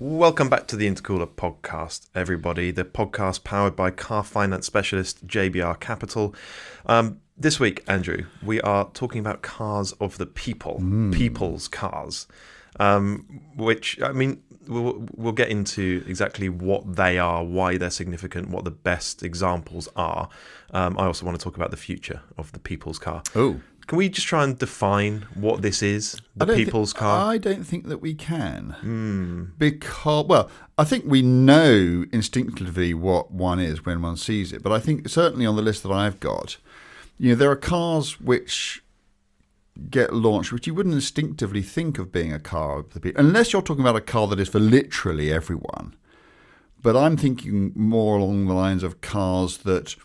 Welcome back to the Intercooler podcast, everybody. The podcast powered by car finance specialist JBR Capital. This week, Andrew, we are talking about cars of the people, people's cars, which, I mean, we'll get into exactly what they are, why they're significant, what the best examples are. I also want to talk about the future of the people's car. Oh. Can we just try and define what this is, the people's car? I don't think that we can. Because, well, I think we know instinctively what one is when one sees it. But I think certainly on the list that I've got, you know, there are cars which get launched which you wouldn't instinctively think of being a car of the people, unless you're talking about a car that is for literally everyone. But I'm thinking more along the lines of cars that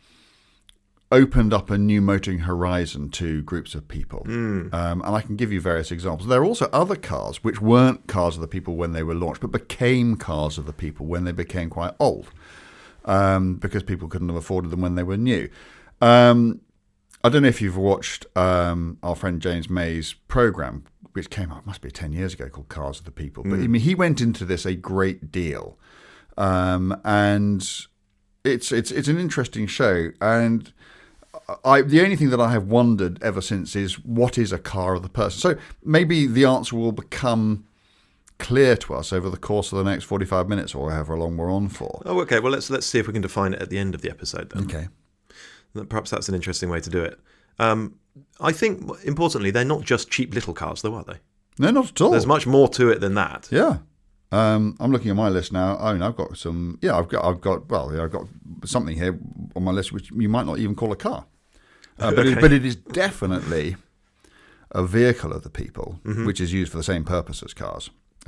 opened up a new motoring horizon to groups of people. And I can give you various examples. There are also other cars which weren't cars of the people when they were launched, but became cars of the people when they became quite old, because people couldn't have afforded them when they were new. I don't know if you've watched our friend James May's programme, which came out, must be 10 years ago, called Cars of the People. But I mean, he went into this a great deal. And it's an interesting show. And the only thing that I have wondered ever since is, what is a car of the person? So maybe the answer will become clear to us over the course of the next 45 minutes or however long we're on for. Oh, okay. Well, let's see if we can define it at the end of the episode then. Okay. Perhaps that's an interesting way to do it. I think, importantly, they're not just cheap little cars, though, are they? No, not at all. There's much more to it than that. Yeah. I'm looking at my list now. I mean, I've got some. Yeah, I've got something here on my list which you might not even call a car, but it is definitely a vehicle of the people, which is used for the same purpose as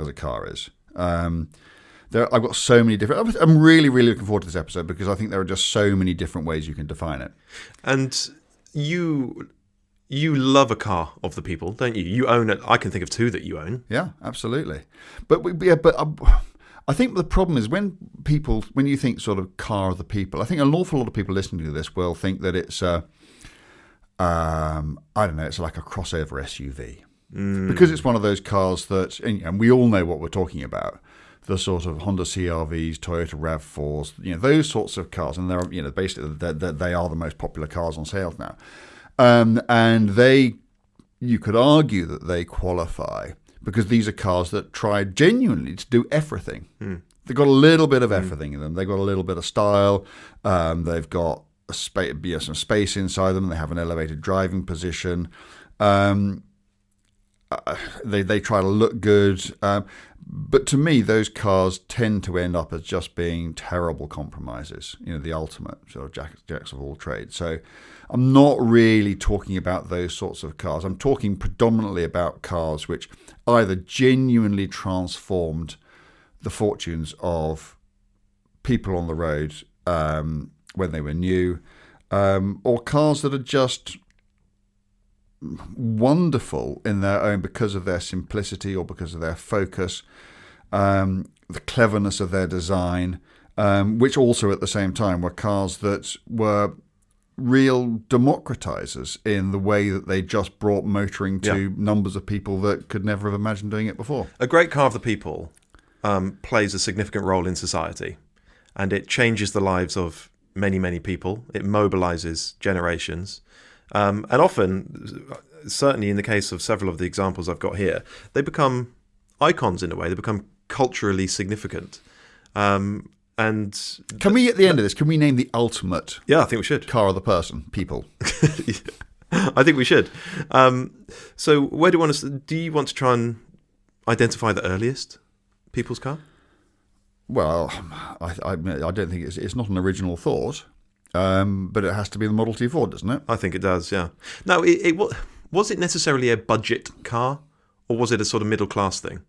a car is. I've got so many different. I'm really, really looking forward to this episode because I think there are just so many different ways you can define it. And you love a car of the people, don't you? You own it. I can think of two that you own. Yeah, absolutely. But I think the problem is when you think sort of car of the people, I think an awful lot of people listening to this will think that it's I don't know, it's like a crossover SUV. Because it's one of those cars that, and we all know what we're talking about, the sort of Honda CR-Vs, Toyota RAV4s, those sorts of cars, and they're, basically they are the most popular cars on sale now. And you could argue that they qualify because these are cars that try genuinely to do everything. They've got a little bit of everything in them. They've got a little bit of style. They've got some space inside them. They have an elevated driving position. They try to look good. But to me, those cars tend to end up as just being terrible compromises, the ultimate sort of jacks of all trades. So I'm not really talking about those sorts of cars. I'm talking predominantly about cars which either genuinely transformed the fortunes of people on the road when they were new, or cars that are just wonderful in their own because of their simplicity or because of their focus, the cleverness of their design, which also at the same time were cars that were real democratizers in the way that they just brought motoring to numbers of people that could never have imagined doing it before. A great car of the people plays a significant role in society, and it changes the lives of many, many people. It mobilizes generations. And often, certainly in the case of several of the examples I've got here, they become icons in a way. They become culturally significant. And can we, at the end of this, can we name the ultimate? Yeah, I think we should. Car of the person, people. I think we should. So, where do you want to try and identify the earliest people's car? Well, I don't think it's not an original thought. But it has to be the Model T Ford, doesn't it? I think it does, yeah. Now, was it necessarily a budget car, or was it a sort of middle-class thing?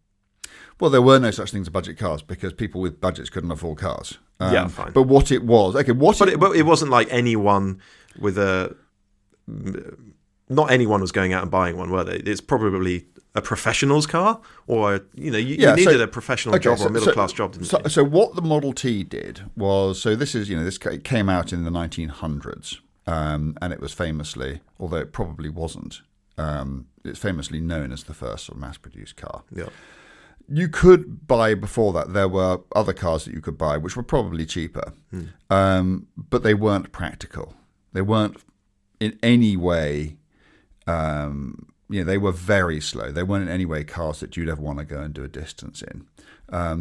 Well, there were no such things as budget cars because people with budgets couldn't afford cars. Yeah, fine. But what it was... Okay, but it wasn't like anyone with a... Not anyone was going out and buying one, were they? It's probably a professional's car, or you needed a professional job or a middle class job, didn't you? So what the Model T did was, it came out in the 1900s, and it was famously, although it probably wasn't, it's famously known as the first sort of mass-produced car. Yeah. You could buy before that. There were other cars that you could buy, which were probably cheaper, but they weren't practical. They weren't in any way. They were very slow. They weren't in any way cars that you'd ever want to go and do a distance in.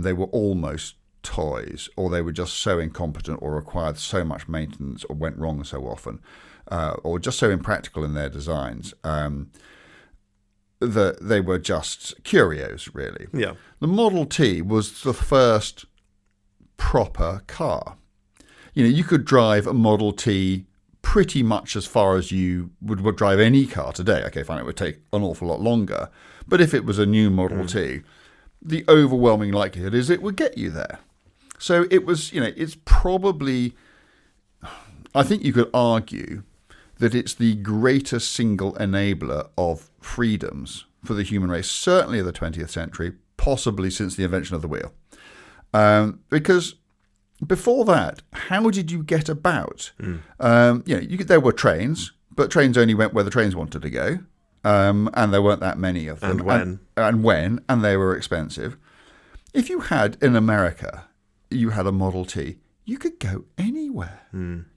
They were almost toys, or they were just so incompetent, or required so much maintenance, or went wrong so often, or just so impractical in their designs. That they were just curios, really. Yeah. The Model T was the first proper car. You could drive a Model T pretty much as far as you would drive any car today. Okay, fine, it would take an awful lot longer. But if it was a new Model T, the overwhelming likelihood is it would get you there. So it was, it's probably, I think you could argue that it's the greatest single enabler of freedoms for the human race, certainly of the 20th century, possibly since the invention of the wheel. Because before that, how did you get about? There were trains, but trains only went where the trains wanted to go, and there weren't that many of them. And they were expensive. If you had, in America, you had a Model T, you could go anywhere.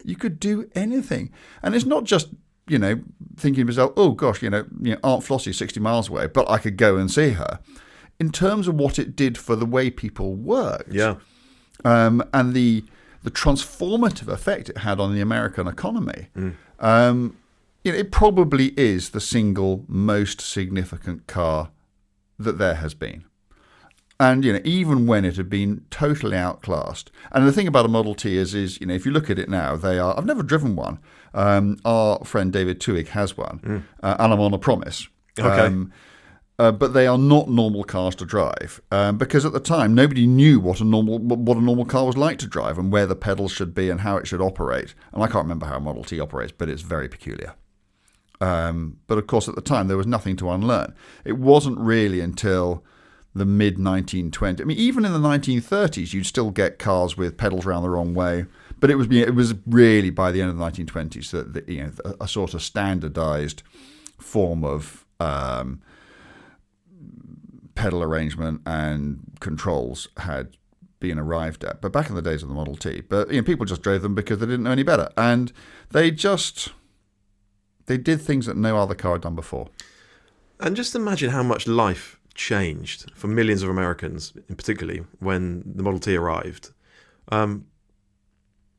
You could do anything. And it's not just, thinking to yourself, oh gosh, Aunt Flossie's 60 miles away, but I could go and see her. In terms of what it did for the way people worked. Yeah. And the transformative effect it had on the American economy. It probably is the single most significant car that there has been. And, even when it had been totally outclassed. And the thing about a Model T is if you look at it now, they are, I've never driven one. Our friend David Tuig has one, and I'm on a promise. Okay. But they are not normal cars to drive, because at the time, nobody knew what a normal car was like to drive and where the pedals should be and how it should operate. And I can't remember how a Model T operates, but it's very peculiar. But of course, at the time, there was nothing to unlearn. It wasn't really until the mid-1920s. I mean, even in the 1930s, you'd still get cars with pedals around the wrong way. But it was really by the end of the 1920s that a sort of standardized form of pedal arrangement and controls had been arrived at. But back in the days of the Model T, people just drove them because they didn't know any better, and they did things that no other car had done before. And just imagine how much life changed for millions of Americans, in particularly when the Model T arrived.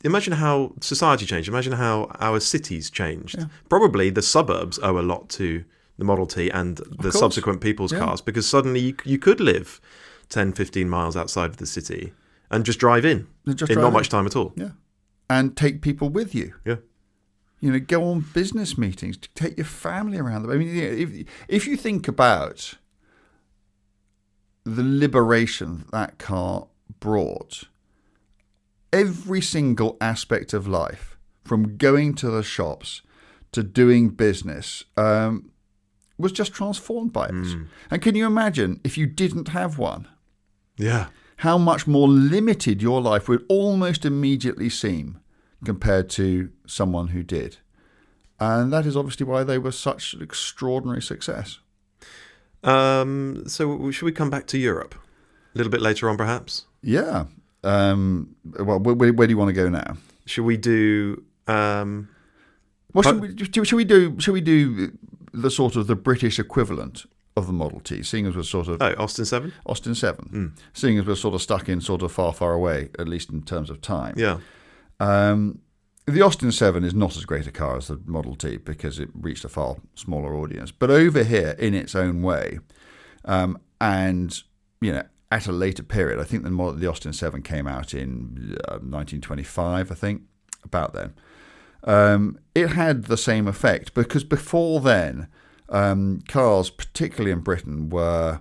Imagine how society changed. Imagine how our cities changed. Yeah. Probably the suburbs owe a lot to the Model T and the subsequent people's cars, because suddenly you could live 10, 15 miles outside of the city and just drive in not much time at all. Yeah. And take people with you. Yeah. Go on business meetings, take your family around them. I mean, if you think about the liberation that car brought, every single aspect of life, from going to the shops to doing business, was just transformed by it. And can you imagine if you didn't have one? Yeah. How much more limited your life would almost immediately seem compared to someone who did. And that is obviously why they were such an extraordinary success. So should we come back to Europe a little bit later on, perhaps? Yeah. Well, where do you want to go now? Should we do? Should we do the sort of the British equivalent of the Model T, seeing as we're sort of Austin 7? Austin 7. Seeing as we're sort of stuck in sort of far, far away, at least in terms of time. Yeah. The Austin 7 is not as great a car as the Model T because it reached a far smaller audience. But over here, in its own way, and at a later period, I think the Austin 7 came out in 1925, I think, about then. It had the same effect because before then, cars, particularly in Britain, were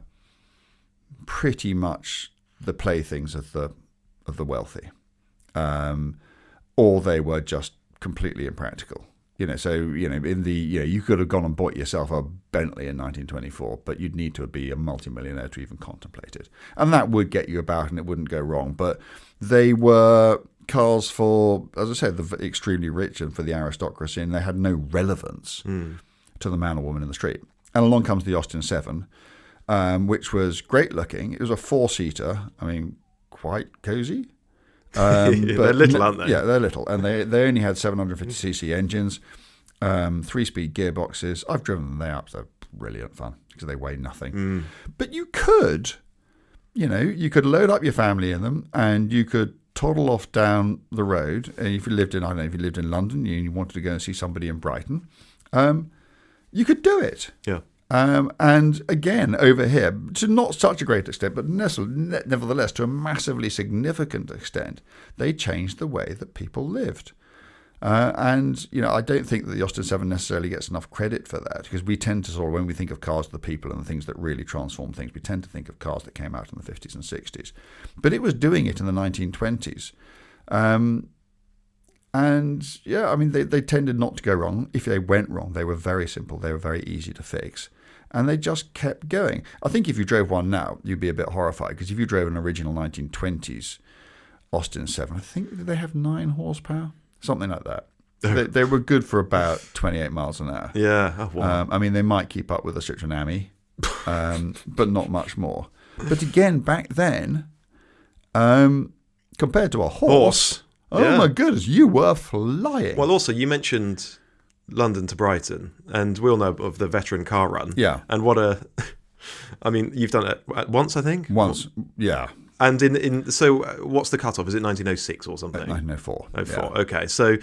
pretty much the playthings of the wealthy. Or they were just completely impractical. You could have gone and bought yourself a Bentley in 1924, but you'd need to be a multimillionaire to even contemplate it. And that would get you about and it wouldn't go wrong. But they were cars for, as I said, the extremely rich and for the aristocracy, and they had no relevance to the man or woman in the street. And along comes the Austin 7. which was great looking. It was a 4-seater. I mean, quite cozy. They're little, aren't they? Yeah, they're little. And they only had 750cc engines, 3-speed gearboxes. I've driven them. They're brilliant fun because they weigh nothing. But you could load up your family in them and you could toddle off down the road. And if you lived in London and you wanted to go and see somebody in Brighton, you could do it. Yeah. And again, over here, to not such a great extent, but nevertheless, to a massively significant extent, they changed the way that people lived. And I don't think that the Austin 7 necessarily gets enough credit for that, because we tend to when we think of cars, the people and the things that really transform things, we tend to think of cars that came out in the 50s and 60s. But it was doing it in the 1920s. And yeah, I mean, they tended not to go wrong. If they went wrong, they were very simple. They were very easy to fix. And they just kept going. I think if you drove one now, you'd be a bit horrified, because if you drove an original 1920s Austin 7, I think they have 9 horsepower, something like that. They were good for about 28 miles an hour. Yeah. Oh, wow. I mean, they might keep up with a Citroën Ami, but not much more. But again, back then, compared to a horse. Oh my goodness, you were flying. Well, also, you mentioned London to Brighton, and we all know of the veteran car run. Yeah. And I mean, you've done it once, I think? Once, yeah. And so what's the cutoff? Is it 1906 or something? 1904. 04, yeah. Okay. So,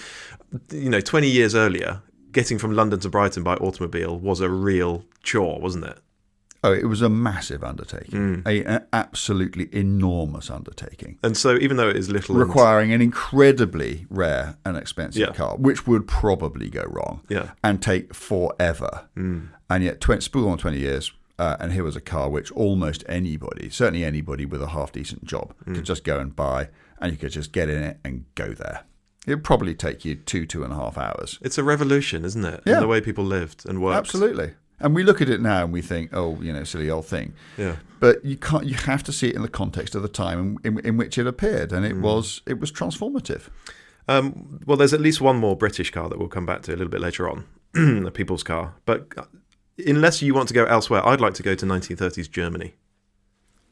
20 years earlier, getting from London to Brighton by automobile was a real chore, wasn't it? Oh, it was a massive undertaking, an absolutely enormous undertaking. And so even though it is little... Requiring an incredibly rare and expensive car, which would probably go wrong and take forever. And yet, spool on 20 years, and here was a car which almost anybody, certainly anybody with a half-decent job, could just go and buy, and you could just get in it and go there. It would probably take you 2.5 hours. It's a revolution, isn't it? Yeah. In the way people lived and worked. Absolutely. And we look at it now and we think, silly old thing. Yeah. But you have to see it in the context of the time in which it appeared, and it was transformative. Well, there's at least one more British car that we'll come back to a little bit later on, a people's car. But unless you want to go elsewhere, I'd like to go to 1930s Germany.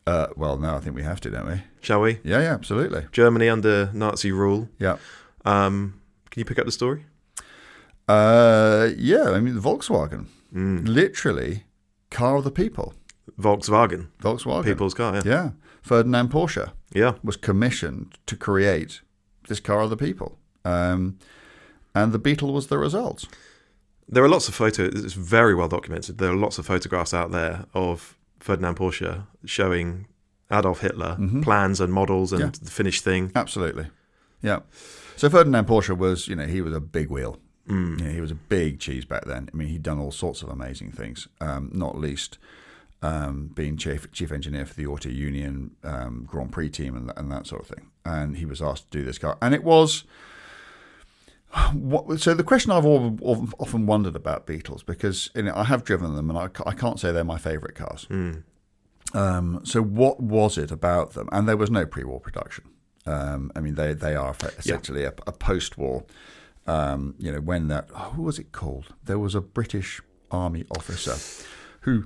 Well, no, I think we have to, don't we? Shall we? Yeah, absolutely. Germany under Nazi rule. Yeah. Can you pick up the story? Yeah, I mean, Volkswagen. Literally, car of the people. Volkswagen. People's car, yeah. Yeah. Ferdinand Porsche was commissioned to create this car of the people. And the Beetle was the result. There are lots of photos. It's very well documented. There are lots of photographs out there of Ferdinand Porsche showing Adolf Hitler plans and models and the finished thing. Absolutely. Yeah. So Ferdinand Porsche was, he was a big wheel. He was a big cheese back then. I mean, he'd done all sorts of amazing things, not least being chief engineer for the Auto Union Grand Prix team and that sort of thing. And he was asked to do this car. And it was... So the question I've often wondered about Beetles, because I have driven them and I can't say they're my favourite cars. So what was it about them? And there was no pre-war production. I mean, they are essentially a post-war... when that, who was it called? There was a British Army officer who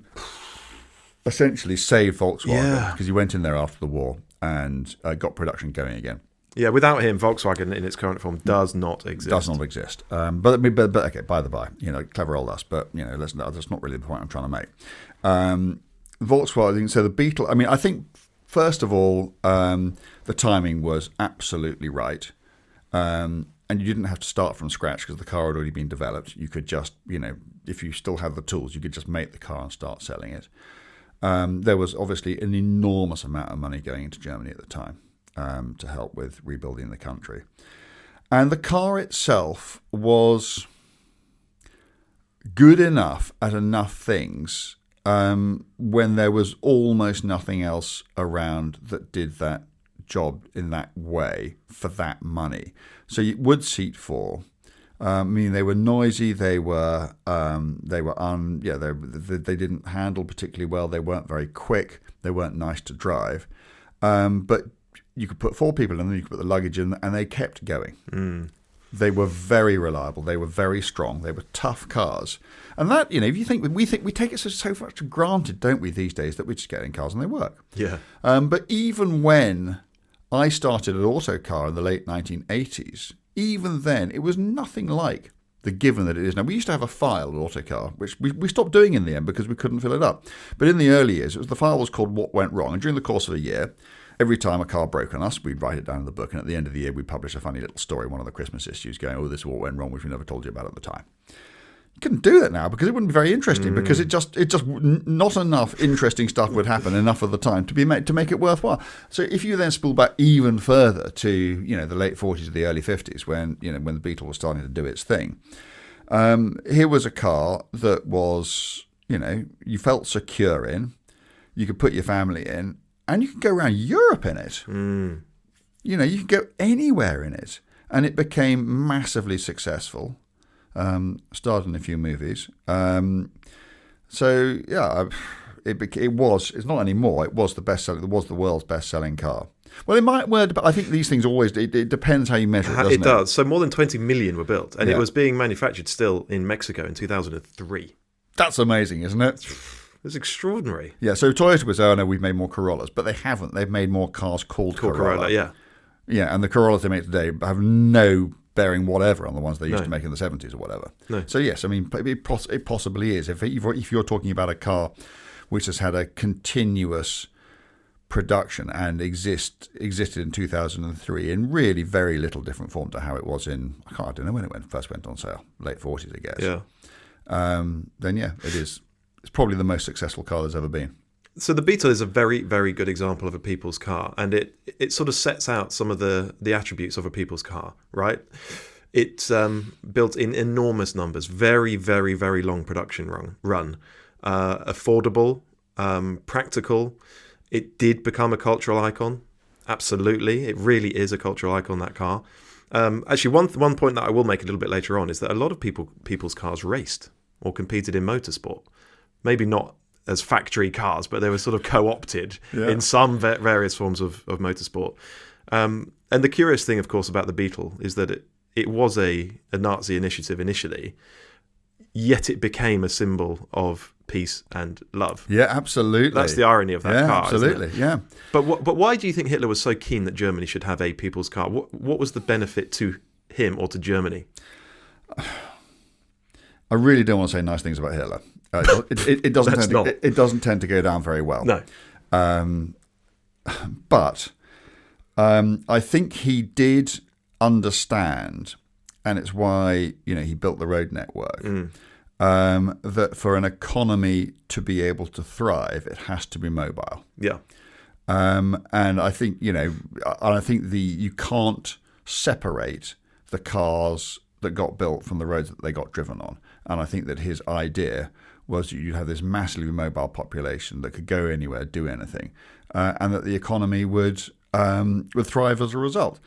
essentially saved Volkswagen because he went in there after the war and got production going again. Yeah, without him, Volkswagen in its current form does not exist. Does not exist. But okay, by the by, clever old us. But that's not really the point I'm trying to make. Volkswagen. So the Beetle. I mean, I think first of all, the timing was absolutely right. And you didn't have to start from scratch because the car had already been developed. You could just, if you still had the tools, you could just make the car and start selling it. There was obviously an enormous amount of money going into Germany at the time to help with rebuilding the country. And the car itself was good enough at enough things when there was almost nothing else around that did that job in that way for that money. So it would seat 4. I mean, they were noisy. They didn't handle particularly well. They weren't very quick. They weren't nice to drive. But you could put 4 people in, and you could put the luggage in, and they kept going. They were very reliable. They were very strong. They were tough cars. And that, if you think we take it so much for granted, don't we, these days, that we just get in cars and they work. Yeah. But even when I started at Autocar in the late 1980s, even then it was nothing like the given that it is now. We used to have a file at Autocar, which we stopped doing in the end because we couldn't fill it up. But in the early years, the file was called What Went Wrong. And during the course of a year, every time a car broke on us, we'd write it down in the book. And at the end of the year, we'd publish a funny little story, one of the Christmas issues, going, oh, this is what went wrong, which we never told you about at the time. You couldn't do that now because it wouldn't be very interesting because it just not enough interesting stuff would happen enough of the time to make it worthwhile. So if you then spool back even further to the late 40s or the early 50s when the Beetle was starting to do its thing, here was a car that was you felt secure in, you could put your family in, and you could go around Europe in it. You could go anywhere in it, and it became massively successful. Starred in a few movies. So yeah, it's not anymore. It was the best-selling. It was the world's best-selling car. Well, it might word, but I think these things always it depends how you measure it. Doesn't it? It does. So more than 20 million were built, and it was being manufactured still in Mexico in 2003. That's amazing, isn't it? It's extraordinary. Yeah. So Toyota was, oh no, we've made more Corollas, but they haven't. They've made more cars called Corolla. Yeah. Yeah, and the Corollas they make today have no bearing whatever on the ones they used to make in the 70s or whatever. No. So yes, I mean, it possibly is. If you're talking about a car which has had a continuous production and existed in 2003 in really very little different form to how it was in, I don't know when it first went on sale, late 40s, I guess. Yeah. Then yeah, it is. It's probably the most successful car there's ever been. So the Beetle is a very, very good example of a people's car, and it sort of sets out some of the attributes of a people's car, right? It's built in enormous numbers, very, very, very long production run, affordable, practical. It did become a cultural icon, absolutely. It really is a cultural icon, that car. Actually, one point that I will make a little bit later on is that a lot of people's cars raced or competed in motorsport. Maybe not as factory cars, but they were sort of co-opted in some various forms of motorsport. And the curious thing, of course, about the Beetle is that it was a Nazi initiative initially, yet it became a symbol of peace and love. Yeah, absolutely. That's the irony of that car. Absolutely, isn't it? yeah. But why do you think Hitler was so keen that Germany should have a people's car? What was the benefit to him or to Germany? I really don't want to say nice things about Hitler. It doesn't tend to go down very well. No. But I think he did understand, and it's why he built the road network, that for an economy to be able to thrive, it has to be mobile. Yeah. And I think you can't separate the cars that got built from the roads that they got driven on. And I think that his idea was you have this massively mobile population that could go anywhere, do anything, and that the economy would thrive as a result.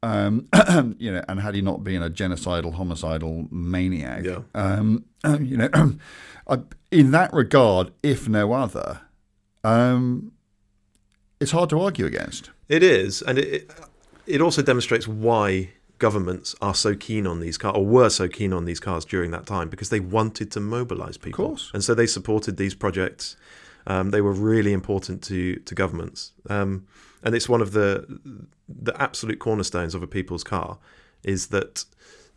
And had he not been a genocidal, homicidal maniac, in that regard, if no other, it's hard to argue against. It is, and it also demonstrates why governments are so keen on these cars, or were so keen on these cars during that time, because they wanted to mobilise people. Of course. And so they supported these projects. They were really important to governments. And it's one of the absolute cornerstones of a people's car is that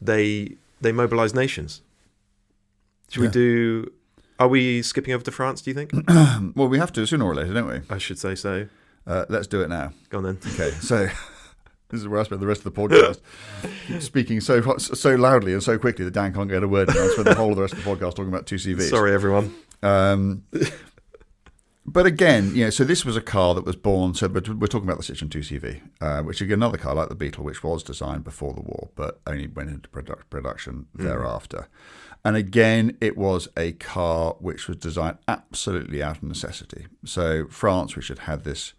they mobilise nations. Are we skipping over to France, do you think? Well, we have to sooner or later, don't we? I should say so. Let's do it now. Go on then. Okay, so this is where I spend the rest of the podcast speaking so loudly and so quickly that Dan can't get a word in. I spend the whole of the rest of the podcast talking about two CVs. Sorry, everyone. But again, so this was a car that was born. But we're talking about the Citroën 2CV, which is another car like the Beetle, which was designed before the war, but only went into production thereafter. And again, it was a car which was designed absolutely out of necessity. So France, which had had this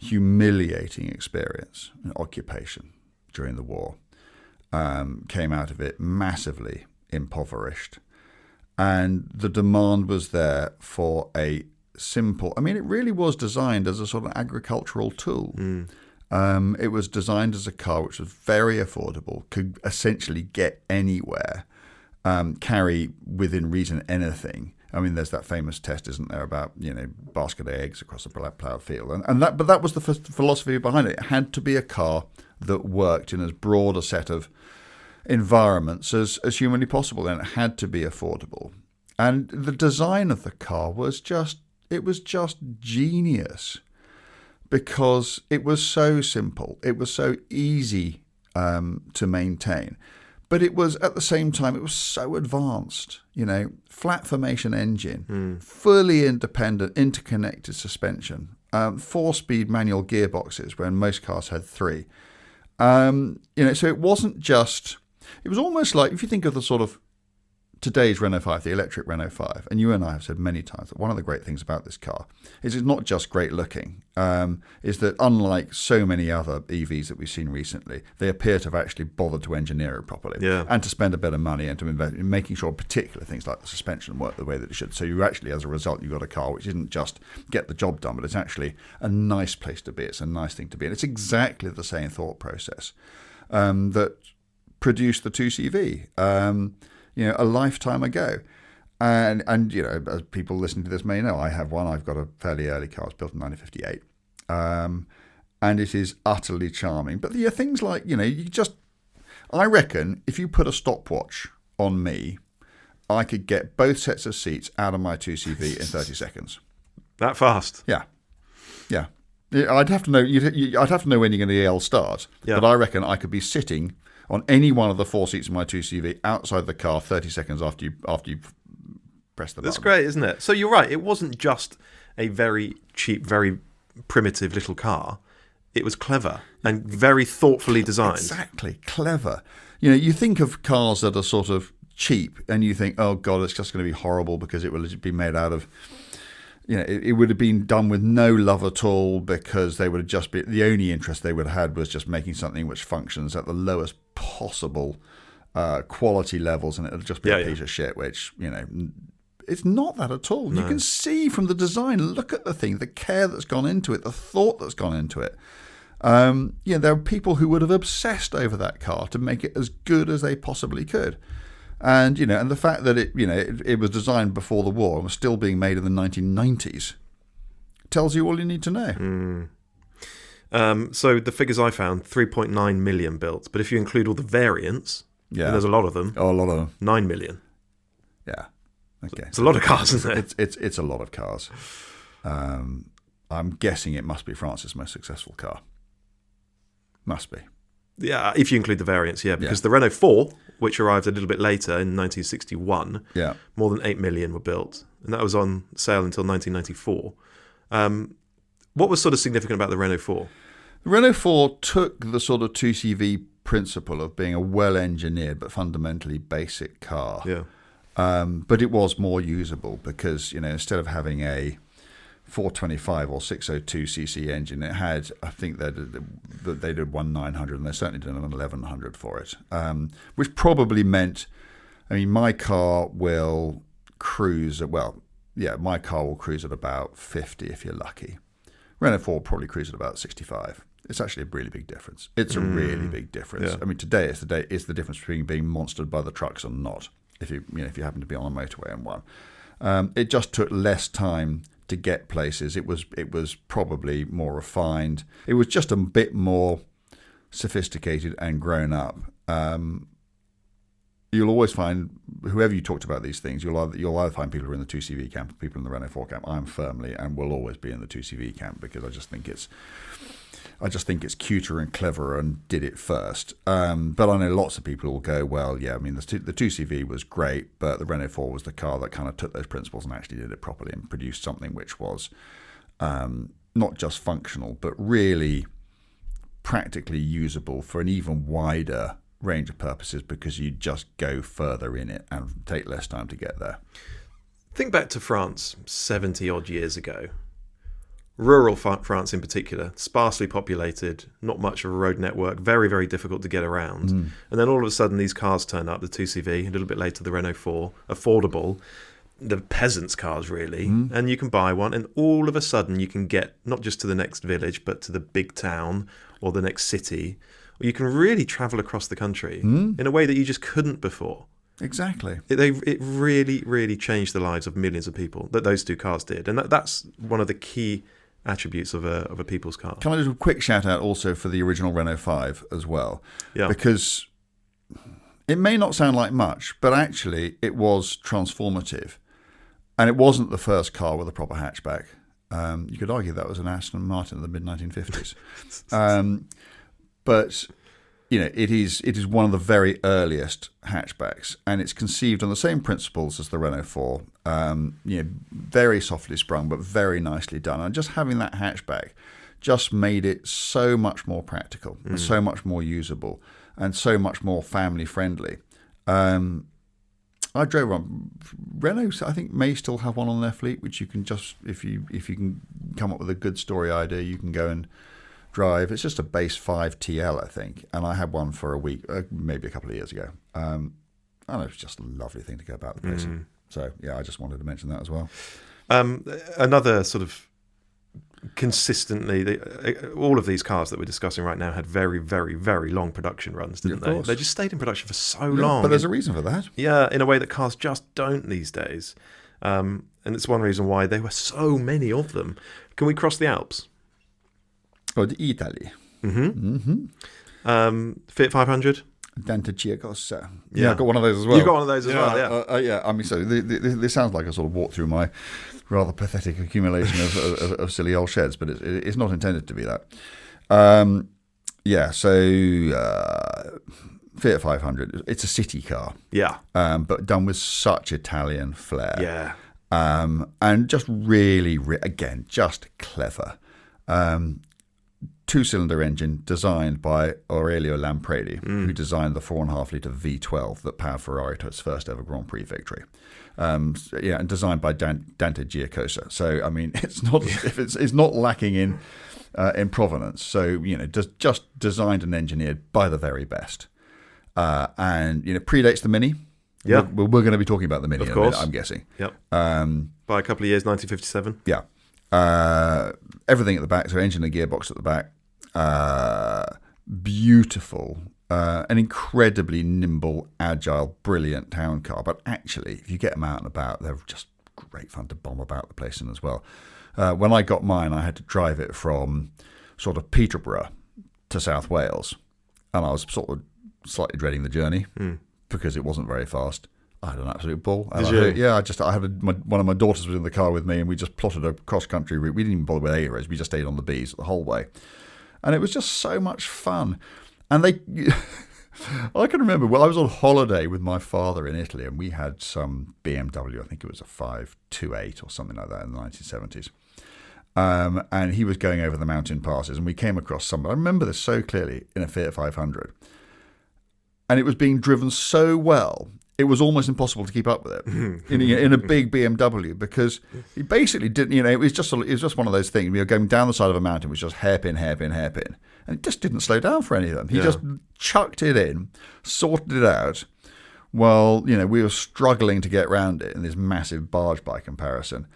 humiliating experience, an occupation during the war, came out of it massively impoverished. And the demand was there for a simple, it really was designed as a sort of agricultural tool. It was designed as a car which was very affordable, could essentially get anywhere, carry within reason anything. I mean, there's that famous test, isn't there, about basket of eggs across a ploughed field, but that was the philosophy behind it. It had to be a car that worked in as broad a set of environments as humanly possible, and it had to be affordable. And the design of the car was just genius, because it was so simple, it was so easy to maintain. But it was, at the same time, it was so advanced, flat formation engine, fully independent, interconnected suspension, 4-speed manual gearboxes when most cars had 3. So it wasn't just, it was almost like, if you think of the sort of today's Renault 5, the electric Renault 5, and you and I have said many times that one of the great things about this car is it's not just great looking, is that unlike so many other EVs that we've seen recently, they appear to have actually bothered to engineer it properly and to spend a bit of money and to invest in making sure particular things like the suspension work the way that it should. So you actually, as a result, you've got a car which isn't just get the job done, but it's actually a nice place to be. It's a nice thing to be. And it's exactly the same thought process that produced the 2CV. A lifetime ago. And as people listening to this may know, I have one. I've got a fairly early car. It's built in 1958. And it is utterly charming. But there are things like, I reckon if you put a stopwatch on me, I could get both sets of seats out of my 2CV in 30 seconds. That fast? Yeah. I'd have to know. I'd have to know when you're going to yell start. Yeah. But I reckon I could be sitting on any one of the 4 seats in my 2CV outside the car 30 seconds after you press the button. That's great, isn't it? So you're right. It wasn't just a very cheap, very primitive little car. It was clever and very thoughtfully designed. Exactly, clever. You think of cars that are sort of cheap and you think, oh God, it's just going to be horrible because it will be made out of... it would have been done with no love at all, because they would have just been, the only interest they would have had was just making something which functions at the lowest possible quality levels, and it'll just be a piece of shit, which, it's not that at all. No. You can see from the design, look at the thing, the care that's gone into it, the thought that's gone into it. There are people who would have obsessed over that car to make it as good as they possibly could. And and the fact that it was designed before the war and was still being made in the 1990s tells you all you need to know. So the figures I found, 3.9 million built, but if you include all the variants, and there's a lot of them. Oh, a lot of them. 9 million. Yeah. Okay. It's a lot of cars, isn't it? It's a lot of cars. I'm guessing it must be France's most successful car. Must be. Yeah, if you include the variants, because the Renault 4, which arrived a little bit later in 1961, more than 8 million were built, and that was on sale until 1994. What was sort of significant about the Renault 4? The Renault 4 took the sort of 2CV principle of being a well-engineered but fundamentally basic car, but it was more usable because, instead of having a 425 or 602cc engine, it had, I think they did one 900, and they certainly did an 1100 for it, which probably meant, my car will cruise at, my car will cruise at about 50 if you're lucky. Renault 4 will probably cruise at about 65. It's actually a really big difference. It's a really big difference. Yeah. Today it's the difference between being monstered by the trucks and not. If you happen to be on a motorway and one, it just took less time to get places. It was probably more refined. It was just a bit more sophisticated and grown up. You'll always find, whoever you talked about these things, you'll either find people who are in the 2CV camp or people in the Renault 4 camp. I'm firmly and will always be in the 2CV camp because I just think it's cuter and cleverer and did it first. But I know lots of people will go, well, the 2CV was great, but the Renault 4 was the car that kind of took those principles and actually did it properly and produced something which was not just functional, but really practically usable for an even wider range of purposes, because you just go further in it and take less time to get there. Think back to France 70 odd years ago. Rural France in particular, sparsely populated, not much of a road network, very, very difficult to get around. And then all of a sudden these cars turn up, the 2CV, a little bit later the Renault 4, affordable. the peasants' cars, really. And you can buy one, and all of a sudden you can get not just to the next village, but to the big town or the next city. Or you can really travel across the country in a way that you just couldn't before. Exactly. It really, really changed the lives of millions of people, that those two cars did. And that's one of the key attributes of a people's car. Can I do a quick shout out also for the original Renault 5 as well? Yeah. Because it may not sound like much, but actually it was transformative. And it wasn't the first car with a proper hatchback. You could argue that was an Aston Martin in the mid-1950s. But it is one of the very earliest hatchbacks, and it's conceived on the same principles as the Renault 4. Very softly sprung, but very nicely done. And just having that hatchback just made it so much more practical, and so much more usable, and so much more family friendly. I drove one. Renault, I think, may still have one on their fleet, which you can just, if you can come up with a good story idea, you can go and drive. It's just a base 5 TL, I think, and I had one for a week, maybe a couple of years ago. And it was just a lovely thing to go about the place. So, yeah, I just wanted to mention that as well. Another sort of consistently, all of these cars that we're discussing right now had very, very, very long production runs, didn't they? They just stayed in production for so long. But there's a reason for that. Yeah, in a way that cars just don't these days. And it's one reason why there were so many of them. Can we cross the Alps? Oh, the Italy. Fiat 500? Dante Giacosa. Yeah, I got one of those as well. You got one of those as well, yeah. I mean, so this sounds like a sort of walk through my rather pathetic accumulation of silly old sheds, but it's not intended to be that. Fiat 500, it's a city car. Yeah. But done with such Italian flair. Yeah. And just really, again, just clever. 2-cylinder engine designed by Aurelio Lampredi, who designed the 4.5-litre V12 that powered Ferrari to its first ever Grand Prix victory. And designed by Dante Giacosa. So I mean, it's not it's not lacking in provenance. So just designed and engineered by the very best. And predates the Mini. Yeah, we're going to be talking about the Mini, of course. I'm guessing. Yep. By a couple of years, 1957. Yeah. Everything at the back, so engine and gearbox at the back. Beautiful, an incredibly nimble, agile, brilliant town car. But actually, if you get them out and about, they're just great fun to bomb about the place in as well. When I got mine, I had to drive it from sort of Peterborough to South Wales, and I was sort of slightly dreading the journey because it wasn't very fast. I had an absolute ball. I had one of my daughters was in the car with me, and we just plotted a cross-country route. We didn't even bother with A roads. We just stayed on the Bs the whole way. And it was just so much fun. And I can remember, I was on holiday with my father in Italy, and we had some BMW, I think it was a 528 or something like that in the 1970s. And he was going over the mountain passes, and we came across some, I remember this so clearly, in a Fiat 500. And it was being driven so well, it was almost impossible to keep up with it in a big BMW, because he basically didn't, it was just one of those things. We were going down the side of a mountain, which was hairpin, and it just didn't slow down for any of them. He just chucked it in, sorted it out, while we were struggling to get around it in this massive barge by comparison.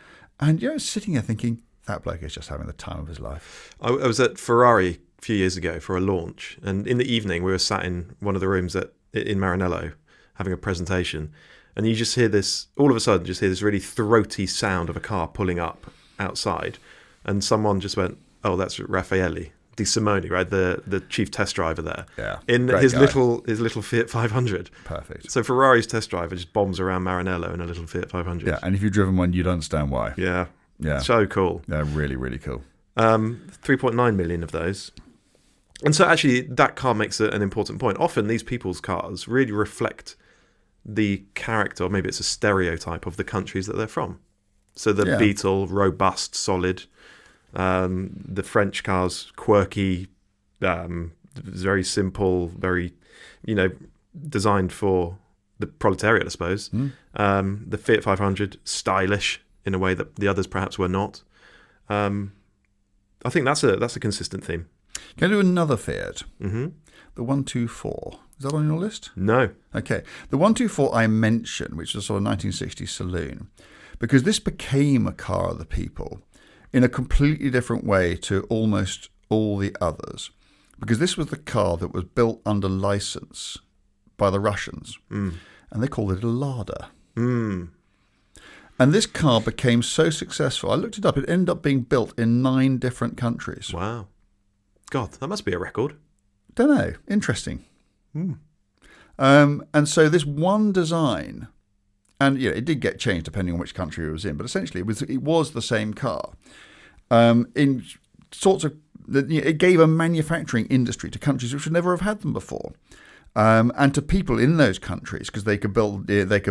And sitting there thinking, that bloke is just having the time of his life. I was at Ferrari a few years ago for a launch, and in the evening we were sat in one of the rooms in Maranello, having a presentation, and you just hear this, all of a sudden, just hear this really throaty sound of a car pulling up outside, and someone just went, "Oh, that's Raffaele Di Simone, right? The chief test driver there, in his little Fiat 500." Perfect. So Ferrari's test driver just bombs around Maranello in a little Fiat 500. Yeah, and if you've driven one, you'd understand why. Yeah, yeah, so cool. Yeah, really, really cool. 3.9 million of those. And so actually that car makes an important point. Often these people's cars really reflect the character, or maybe it's a stereotype of the countries that they're from. So the Beetle, robust, solid. The French cars, quirky, very simple, very, designed for the proletariat, I suppose. The Fiat 500, stylish in a way that the others perhaps were not. I think that's a consistent theme. Can I do another Fiat? Mm-hmm. The 124. Is that on your list? No. Okay. The 124 I mentioned, which was sort of 1960s saloon, because this became a car of the people in a completely different way to almost all the others, because this was the car that was built under license by the Russians, and they called it a Lada. And this car became so successful. I looked it up. It ended up being built in 9 different countries. Wow. God, that must be a record. Don't know. Interesting. And so this one design, and it did get changed depending on which country it was in, but essentially it was the same car. In sorts of, it gave a manufacturing industry to countries which would never have had them before. And to people in those countries, because they could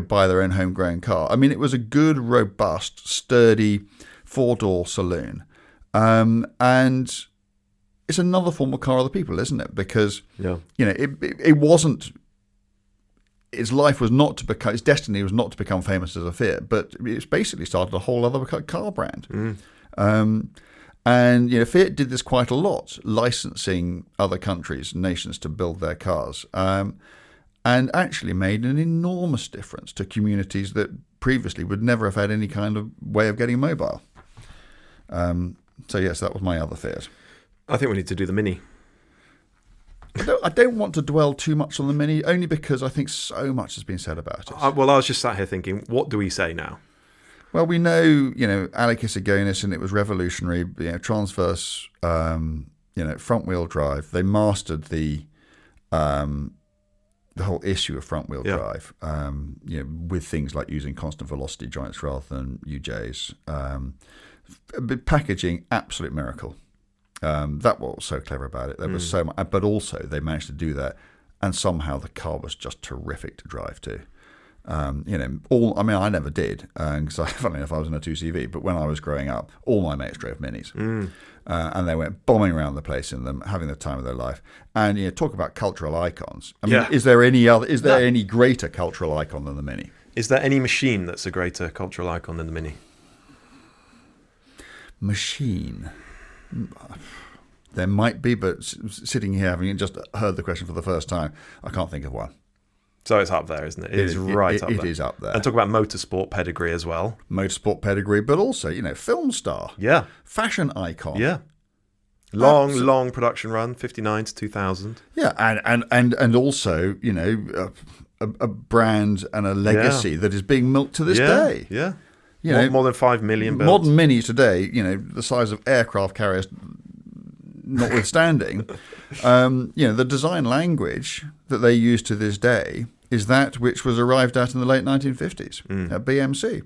buy their own homegrown car. I mean, it was a good, robust, sturdy 4-door saloon. And it's another form of car of the people, isn't it? Because, it wasn't, its life was not to become, its destiny was not to become famous as a Fiat, but it's basically started a whole other car brand. And Fiat did this quite a lot, licensing other countries, nations to build their cars, and actually made an enormous difference to communities that previously would never have had any kind of way of getting mobile. So yes, that was my other Fiat. I think we need to do the Mini. I don't want to dwell too much on the Mini, only because I think so much has been said about it. I was just sat here thinking, what do we say now? Well, we know, Alicis Agonis, and it was revolutionary, transverse, front-wheel drive. They mastered the whole issue of front-wheel drive, with things like using constant velocity joints rather than UJs. Packaging, absolute miracle. That was so clever about it. There was so much, but also they managed to do that, and somehow the car was just terrific to drive too. I never did, because funnily enough, I was in a 2CV, but when I was growing up, all my mates drove Minis, and they went bombing around the place in them, having the time of their life. And talk about cultural icons. I mean, is there any greater cultural icon than the Mini? Is there any machine that's a greater cultural icon than the Mini? Machine? There might be, but sitting here having just heard the question for the first time, I can't think of one. So it's up there, isn't it? It is right up there. It is up there. And talk about motorsport pedigree as well. Motorsport pedigree, but also, film star. Yeah. Fashion icon. Yeah. Long production run, 59 to 2000. Yeah, and also, a brand and a legacy that is being milked to this day. Yeah. More than 5 million built. Modern Minis today, the size of aircraft carriers notwithstanding, the design language that they use to this day is that which was arrived at in the late 1950s at BMC.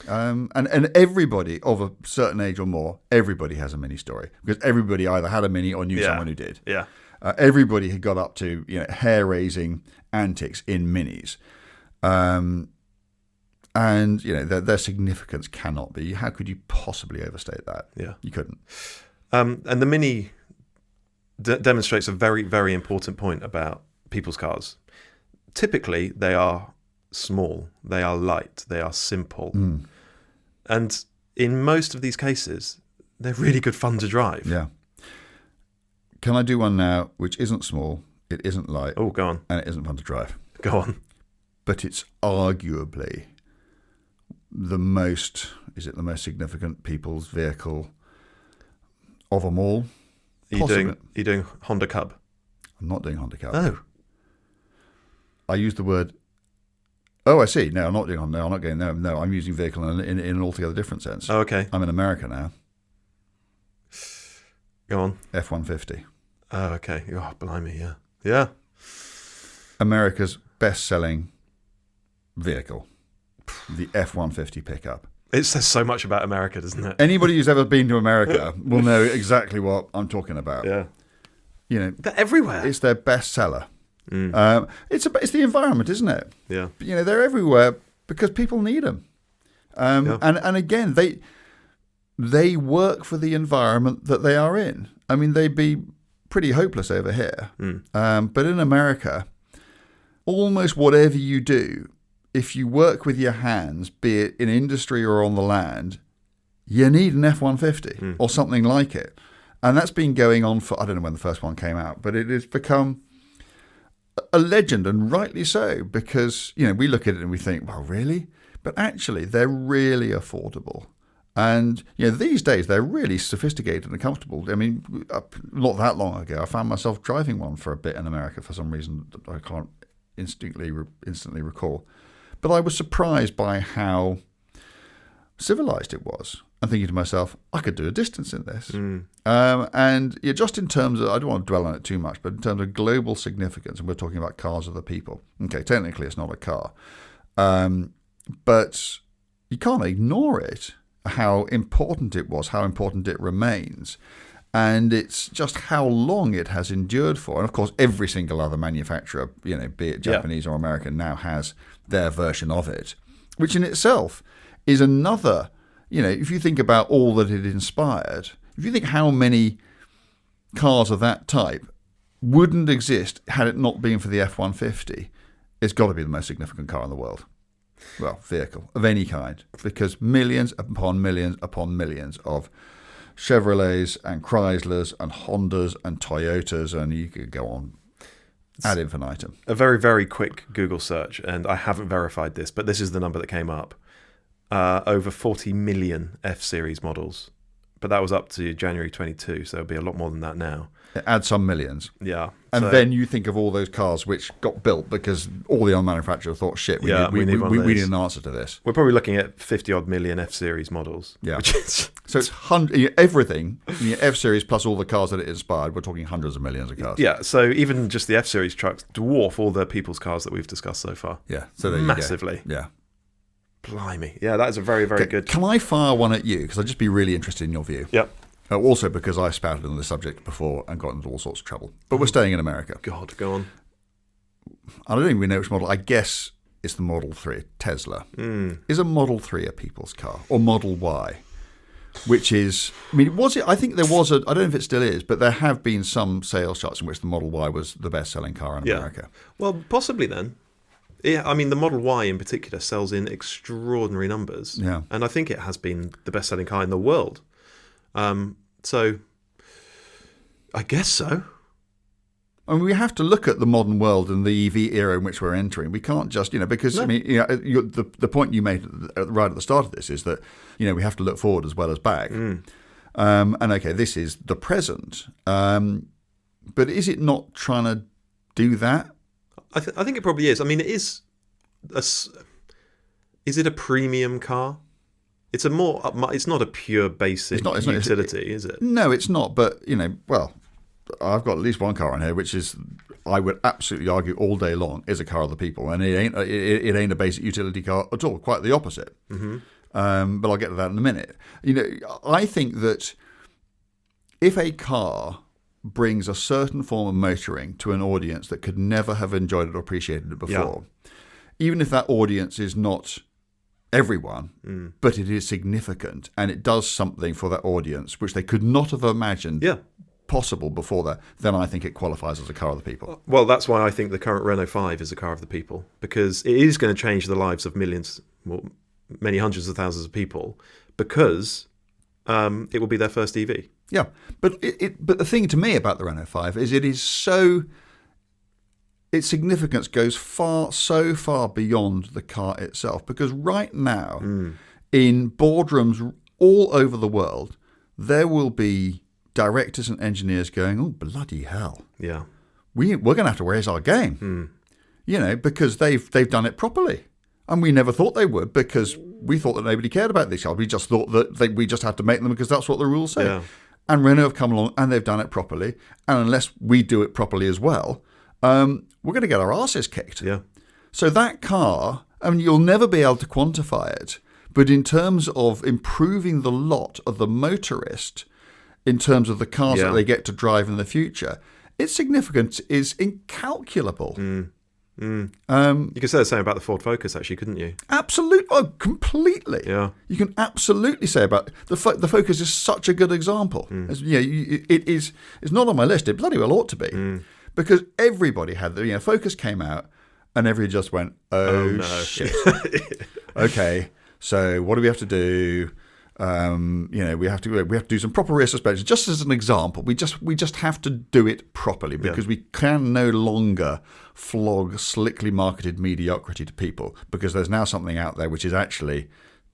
And everybody of a certain age or more, everybody has a Mini story, because everybody either had a Mini or knew someone who did. Yeah. Everybody had got up to hair-raising antics in Minis. And their significance cannot be. How could you possibly overstate that? Yeah, you couldn't. And the Mini demonstrates a very, very important point about people's cars. Typically, they are small, they are light, they are simple, and in most of these cases, they're really good fun to drive. Yeah. Can I do one now, which isn't small, it isn't light, oh, go on, and it isn't fun to drive? Go on. But it's arguably the most significant people's vehicle of them all. Are you doing Honda Cub? I'm not doing Honda Cub. Oh. I used the word. Oh, I see. No, I'm not doing Honda. No, I'm not going. No, I'm using vehicle in an altogether different sense. Oh, okay. I'm in America now. Go on. F-150. Oh, okay. Oh, blimey, yeah. Yeah. America's best-selling vehicle, the F-150 pickup. It says so much about America, doesn't it? Anybody who's ever been to America will know exactly what I'm talking about. Yeah. They're everywhere. It's their bestseller. It's the environment, isn't it? Yeah. They're everywhere because people need them. And again, they work for the environment that they are in. I mean, they'd be pretty hopeless over here. But in America, almost whatever you do, if you work with your hands, be it in industry or on the land, you need an F-150 or something like it. And that's been going on for, I don't know when the first one came out, but it has become a legend, and rightly so, because, we look at it and we think, well, really? but actually they're really affordable. And these days they're really sophisticated and comfortable. I mean, not that long ago, I found myself driving one for a bit in America for some reason that I can't instantly recall. But I was surprised by how civilized it was. I'm thinking to myself, I could do a distance in this. And just in terms of, I don't want to dwell on it too much, but in terms of global significance, and we're talking about cars of the people. Okay, technically it's not a car. But you can't ignore it, how important it was, how important it remains. And it's just how long it has endured for. And of course, every single other manufacturer, be it Japanese or American, now has their version of it, which in itself is another, if you think about all that it inspired, if you think how many cars of that type wouldn't exist had it not been for the F-150, it's got to be the most significant car in the world. Well, vehicle of any kind, because millions upon millions upon millions of Chevrolets and Chryslers and Hondas and Toyotas, and you could go on ad infinitum. A very, very quick Google search, and I haven't verified this, but this is the number that came up. Over 40 million F-Series models. But that was up to January 22, so it'll be a lot more than that now. Add some millions. Yeah. And then you think of all those cars which got built because all the other manufacturers thought, shit, we need an answer to this. We're probably looking at 50-odd million F-Series models. Yeah. So it's everything, F-Series plus all the cars that it inspired, we're talking hundreds of millions of cars. Yeah, so even just the F-Series trucks dwarf all the people's cars that we've discussed so far. Yeah. So there massively. You go. Yeah. Blimey. Yeah, that is a very, very good... Can I fire one at you? Because I'd just be really interested in your view. Yep. Also because I spouted on the subject before and got into all sorts of trouble. But we're staying in America. God, go on. I don't even know which model. I guess it's the Model 3, Tesla. Is a Model 3 a people's car? Or Model Y? Which is... was it... I think there was a... I don't know if it still is, but there have been some sales charts in which the Model Y was the best-selling car in America. Well, possibly then. Yeah, the Model Y in particular sells in extraordinary numbers. Yeah. And I think it has been the best-selling car in the world. So, I guess so. We have to look at the modern world and the EV era in which we're entering. We can't just, because, no. The point you made right at the start of this is that, we have to look forward as well as back. And, okay, this is the present. But is it not trying to do that? I think it probably is. It is is it a premium car? It's it's not a pure basic utility, is it? No, it's not. But, I've got at least one car on here, which is, I would absolutely argue all day long, is a car of the people. And it ain't a basic utility car at all, quite the opposite. Mm-hmm. But I'll get to that in a minute. I think that if a car brings a certain form of motoring to an audience that could never have enjoyed it or appreciated it before, even if that audience is not everyone, but it is significant and it does something for that audience which they could not have imagined possible before that, then I think it qualifies as a car of the people. Well, that's why I think the current Renault 5 is a car of the people, because it is going to change the lives of millions, well, many hundreds of thousands of people, because it will be their first EV. Yeah, but the thing to me about the Renault 5 is it is so... Its significance goes so far beyond the car itself, because right now, in boardrooms all over the world, there will be directors and engineers going, "Oh, bloody hell! Yeah, we're going to have to raise our game," because they've done it properly, and we never thought they would, because we thought that nobody cared about these cars. We just thought that we just had to make them because that's what the rules say. Yeah. And Renault have come along and they've done it properly, and unless we do it properly as well, we're going to get our asses kicked. Yeah. So that car, you'll never be able to quantify it, but in terms of improving the lot of the motorist, in terms of the cars that they get to drive in the future, its significance is incalculable. You could say the same about the Ford Focus, actually, couldn't you? Absolutely. Oh, completely. Yeah. You can absolutely say about the Focus is such a good example. It's not on my list. It bloody well ought to be. Because everybody had Focus came out and everybody just went, oh no. Shit. Okay, so what do we have to do? We have to do some proper rear suspension. Just as an example, we just have to do it properly because we can no longer flog slickly marketed mediocrity to people, because there's now something out there which is actually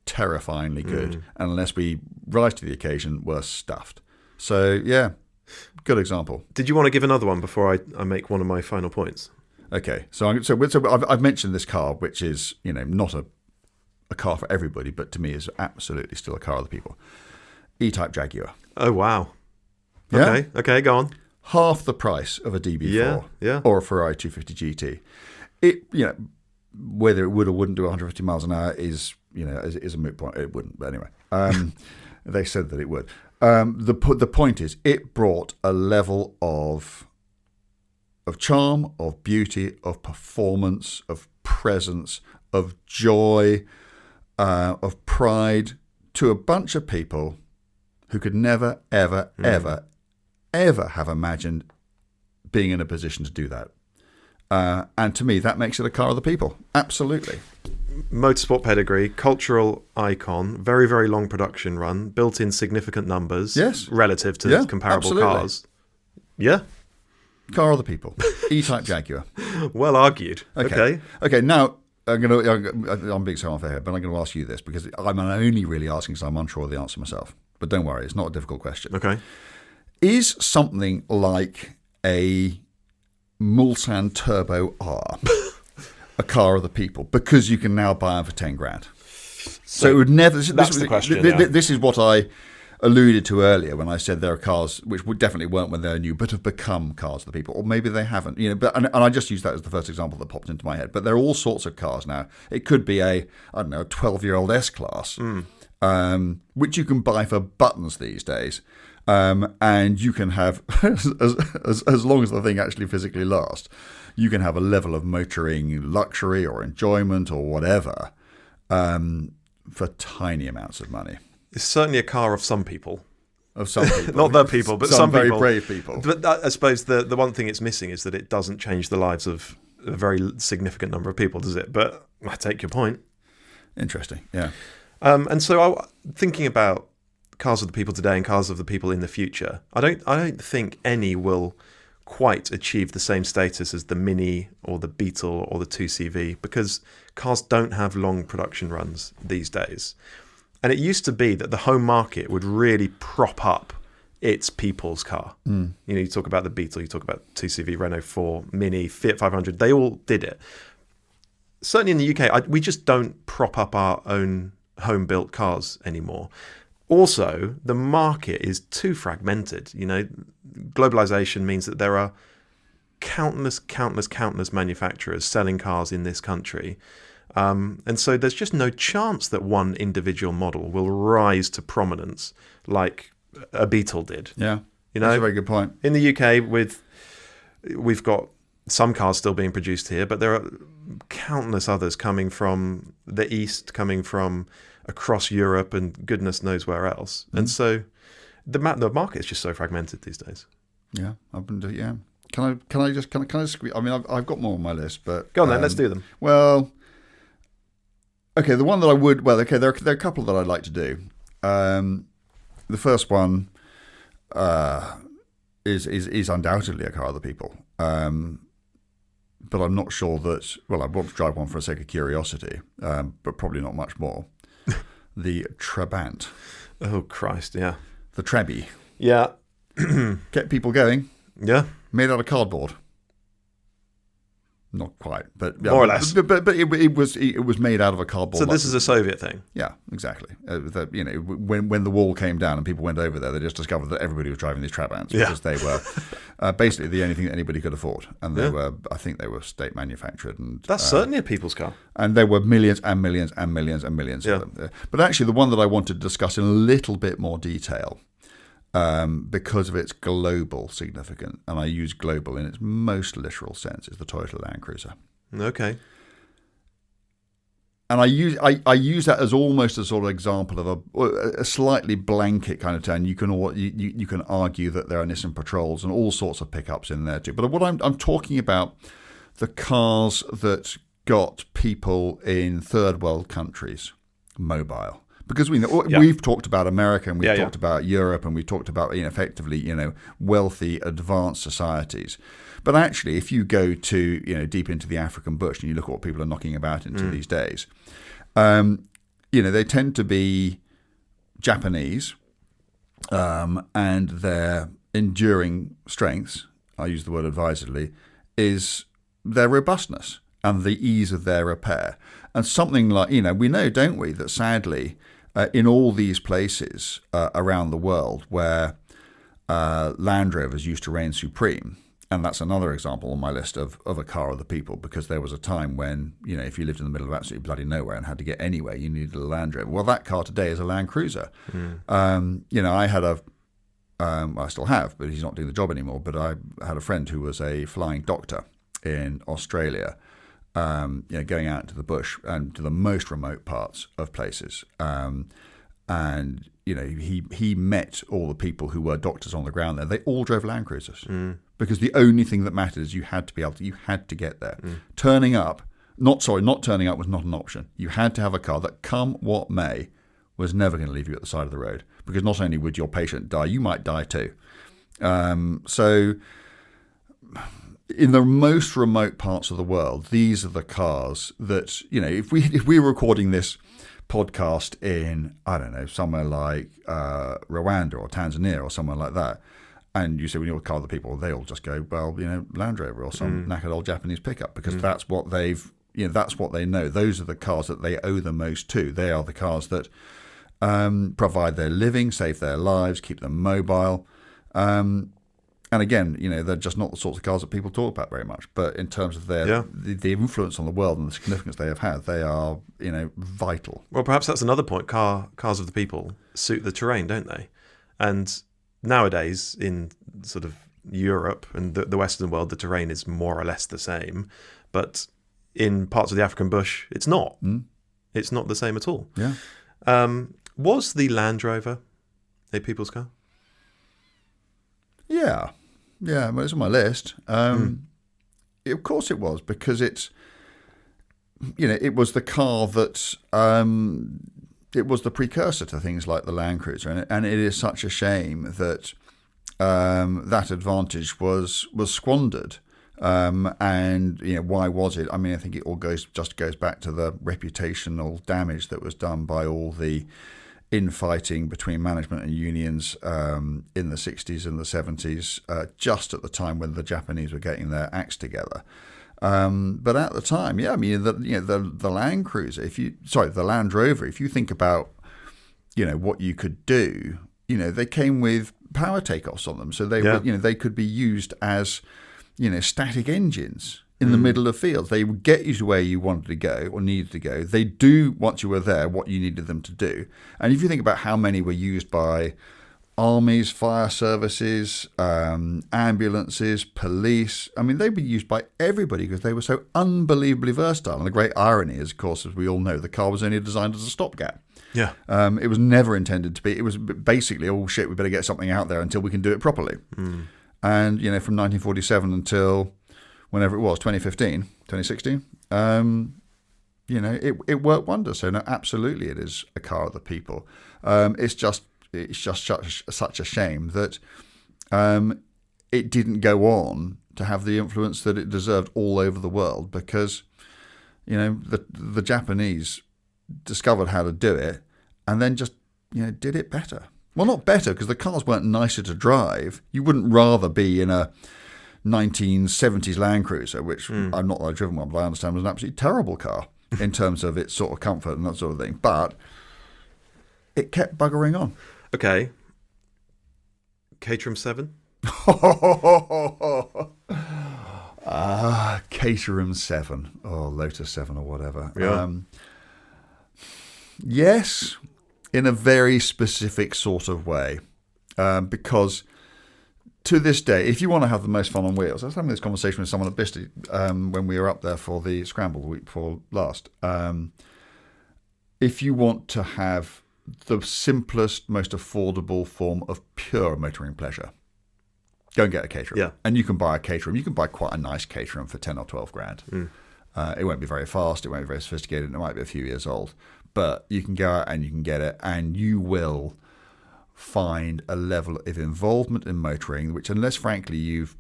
terrifyingly good. And unless we rise to the occasion, we're stuffed. So yeah, good example. Did you want to give another one before I make one of my final points? Okay, so I've mentioned this car, which is not a car for everybody, but to me is absolutely still a car of the people. E-Type Jaguar. Oh wow. Yeah? Okay, go on. Half the price of a DB4 yeah. or a Ferrari 250 GT. It whether it would or wouldn't do 150 miles an hour is a moot point. It wouldn't, but anyway. They said that it would. The point is, it brought a level of charm, of beauty, of performance, of presence, of joy, of pride to a bunch of people who could never, ever, ever, ever have imagined being in a position to do that. And to me, that makes it a car of the people. Absolutely. Motorsport pedigree, cultural icon, very, very long production run, built in significant numbers relative to comparable cars. Yeah. Car of the people. E-Type Jaguar. Well argued. Okay. Now, I'm being so unfair here, but I'm going to ask you this because I'm only really asking because I'm unsure of the answer myself. But don't worry, it's not a difficult question. Okay. Is something like a Mulsanne Turbo R a car of the people? Because you can now buy them for 10 grand. So it would never. That's the question. This is what I alluded to earlier when I said there are cars which definitely weren't when they were new, but have become cars of the people, or maybe they haven't. But and I just used that as the first example that popped into my head. But there are all sorts of cars now. It could be a 12-year-old S-Class, which you can buy for buttons these days, and you can have as long as the thing actually physically lasts, you can have a level of motoring luxury or enjoyment or whatever for tiny amounts of money. It's certainly a car of some people. Of some people. Not the people, but some very people. brave people. But I suppose the one thing it's missing is that it doesn't change the lives of a very significant number of people, does it? But I take your point. Interesting, yeah. And so thinking about cars of the people today and cars of the people in the future, I don't think any will quite achieve the same status as the Mini or the Beetle or the 2CV, because cars don't have long production runs these days. And it used to be that the home market would really prop up its people's car. You talk about the Beetle, you talk about 2CV, Renault 4, Mini, Fiat 500, they all did it. Certainly in the UK, we just don't prop up our own home-built cars anymore. Also, the market is too fragmented. Globalization means that there are countless manufacturers selling cars in this country. And so there's just no chance that one individual model will rise to prominence like a Beetle did. Yeah, that's a very good point. In the UK, we've got some cars still being produced here, but there are countless others coming from the East, coming from across Europe and goodness knows where else. And so the market is just so fragmented these days. Yeah, Can I just squeeze? I mean, I've got more on my list, but go on then. Let's do them. Well, okay. The one that I would. Well, okay. There are a couple that I'd like to do. The first one is undoubtedly a car of the people. But I'm not sure that. Well, I want to drive one for the sake of curiosity, but probably not much more. The Trabant. Oh Christ! Yeah. The Trebby. Yeah. Get people going. Yeah. Made out of cardboard. Not quite, but more or less. But it was made out of a cardboard. So this is a Soviet thing. Yeah, exactly. When the wall came down and people went over there, they just discovered that everybody was driving these Trabants because they were basically the only thing that anybody could afford, and I think they were state manufactured. And that's certainly a people's car. And there were millions and millions and millions and millions of them. But actually, the one that I wanted to discuss in a little bit more detail, because of its global significance, and I use global in its most literal sense, is the Toyota Land Cruiser. Okay. And I use that as almost a sort of example of a slightly blanket kind of term. You can argue that there are Nissan Patrols and all sorts of pickups in there too. But what I'm talking about, the cars that got people in third world countries mobile. Because we've talked about America, and we've talked about Europe, and we've talked about effectively wealthy, advanced societies. But actually, if you go to deep into the African bush and you look at what people are knocking about into these days, they tend to be Japanese, and their enduring strengths, I use the word advisedly, is their robustness and the ease of their repair. And something like, we know, don't we, that sadly, in all these places around the world where Land Rovers used to reign supreme, and that's another example on my list of a car of the people, because there was a time when, if you lived in the middle of absolutely bloody nowhere and had to get anywhere, you needed a Land Rover. Well, that car today is a Land Cruiser. I had I still have, but he's not doing the job anymore, but I had a friend who was a flying doctor in Australia, going out into the bush and to the most remote parts of places. And he met all the people who were doctors on the ground there. They all drove Land Cruisers because the only thing that mattered is you had to get there. Not turning up was not an option. You had to have a car that, come what may, was never going to leave you at the side of the road, because not only would your patient die, you might die too. So in the most remote parts of the world, these are the cars that, if we were recording this podcast in, I don't know, somewhere like Rwanda or Tanzania or somewhere like that, and you say, when you're a car of the people, they all just go, well, Land Rover or some knackered old Japanese pickup, because that's what they've, that's what they know. Those are the cars that they owe the most to. They are the cars that provide their living, save their lives, keep them mobile. And again, they're just not the sorts of cars that people talk about very much. But in terms of their the influence on the world and the significance they have had, they are, vital. Well, perhaps that's another point. Cars of the people suit the terrain, don't they? And nowadays, in sort of Europe and the Western world, the terrain is more or less the same. But in parts of the African bush, it's not. It's not the same at all. Yeah. Was the Land Rover a people's car? Yeah, well, it's on my list. Of course it was, because it's, it was the car that, it was the precursor to things like the Land Cruiser, and it is such a shame that that advantage was squandered. And why was it? I mean, I think it all goes back to the reputational damage that was done by all the infighting between management and unions in the 60s and the 70s, just at the time when the Japanese were getting their acts together. But at the time, the Land Cruiser, the Land Rover, if you think about, what you could do, they came with power takeoffs on them, so they were, they could be used as, static engines in the middle of fields. They would get you to where you wanted to go or needed to go. They do, once you were there, what you needed them to do. And if you think about how many were used by armies, fire services, ambulances, police, I mean, they were used by everybody because they were so unbelievably versatile. And the great irony is, of course, as we all know, the car was only designed as a stopgap. Yeah. It was never intended to be. It was basically, oh shit, we better get something out there until we can do it properly. And, from 1947 until whenever it was, 2015, 2016, it worked wonders. So no, absolutely, it is a car of the people. It's just such a shame that it didn't go on to have the influence that it deserved all over the world, because the Japanese discovered how to do it and then just did it better. Well, not better, because the cars weren't nicer to drive. You wouldn't rather be in a 1970s Land Cruiser, which I'm not that I've driven one, but I understand was an absolutely terrible car in terms of its sort of comfort and that sort of thing. But it kept buggering on. Okay. Caterham 7? Caterham 7 or Lotus 7 or whatever. Yeah. Yes, in a very specific sort of way, because to this day, if you want to have the most fun on wheels, I was having this conversation with someone at Bicester when we were up there for the Scramble the week before last. If you want to have the simplest, most affordable form of pure motoring pleasure, go and get a Caterham. Yeah. And you can buy a Caterham. You can buy quite a nice Caterham for 10 or 12 grand. It won't be very fast. It won't be very sophisticated. It might be a few years old. but you can go out and you can get it, and you will find a level of involvement in motoring, which, unless frankly you've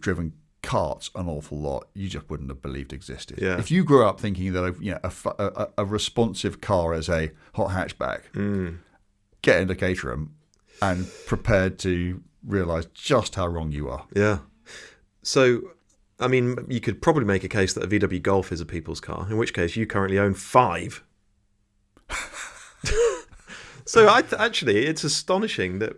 driven carts an awful lot, you just wouldn't have believed existed. Yeah. If you grew up thinking that a responsive car is a hot hatchback, get into Caterham and prepared to realise just how wrong you are. Yeah. So, I mean, you could probably make a case that a VW Golf is a people's car, in which case you currently own 5. So actually, it's astonishing that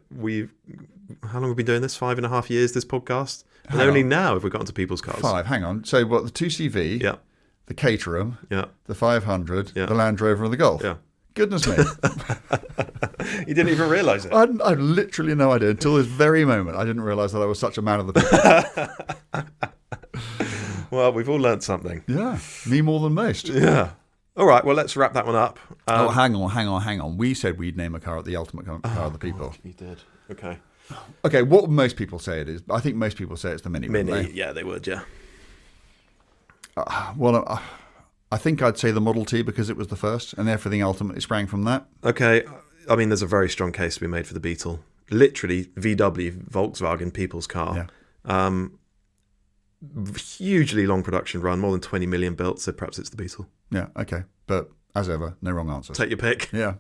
how long have we been doing this? 5.5 years, this podcast? And only now have we gotten to people's cars. 5, hang on. So what, the 2CV, Yeah. the Caterham, Yeah. the 500, Yeah. the Land Rover and the Golf. Yeah. Goodness me. You didn't even realise it. I had literally no idea. Until this very moment, I didn't realise that I was such a man of the people. Well, we've all learnt something. Yeah, me more than most. Yeah. All right, well, let's wrap that one up. Hang on. We said we'd name a car the ultimate car of the people. You did. Okay. Okay, what would most people say it is? I think most people say it's the Mini. Mini, yeah, they would, yeah. I think I'd say the Model T because it was the first, and everything ultimately sprang from that. Okay, I mean, there's a very strong case to be made for the Beetle. Literally, VW, Volkswagen, people's car. Yeah. Hugely long production run, more than 20 million built, so perhaps it's the Beetle. Yeah, okay. But as ever, no wrong answers. Take your pick. Yeah.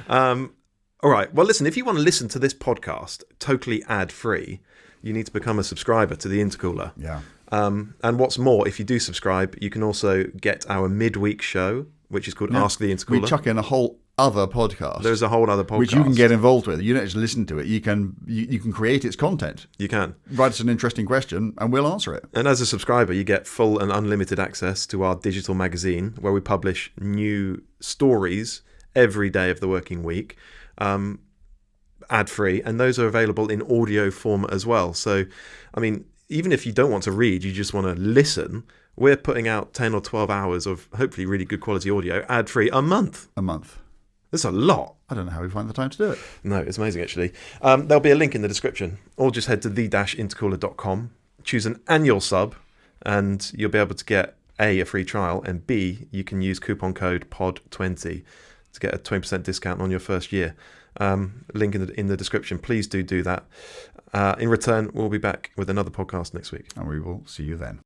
All right. Well, listen, if you want to listen to this podcast totally ad-free, you need to become a subscriber to the Intercooler. Yeah. And what's more, if you do subscribe, you can also get our midweek show, which is called Ask the Intercooler. We chuck in a whole other podcast. There's a whole other podcast. Which you can get involved with. You don't just listen to it. You can create its content. You can. Write us an interesting question and we'll answer it. And as a subscriber, you get full and unlimited access to our digital magazine where we publish new stories every day of the working week, ad-free. And those are available in audio form as well. So, I mean, even if you don't want to read, you just want to listen, we're putting out 10 or 12 hours of hopefully really good quality audio ad-free a month. A month. That's a lot. I don't know how we find the time to do it. No, it's amazing, actually. There'll be a link in the description, or just head to the-intercooler.com, choose an annual sub, and you'll be able to get A, a free trial, and B, you can use coupon code POD20 to get a 20% discount on your first year. Link in the description. Please do that. In return, we'll be back with another podcast next week. And we will see you then.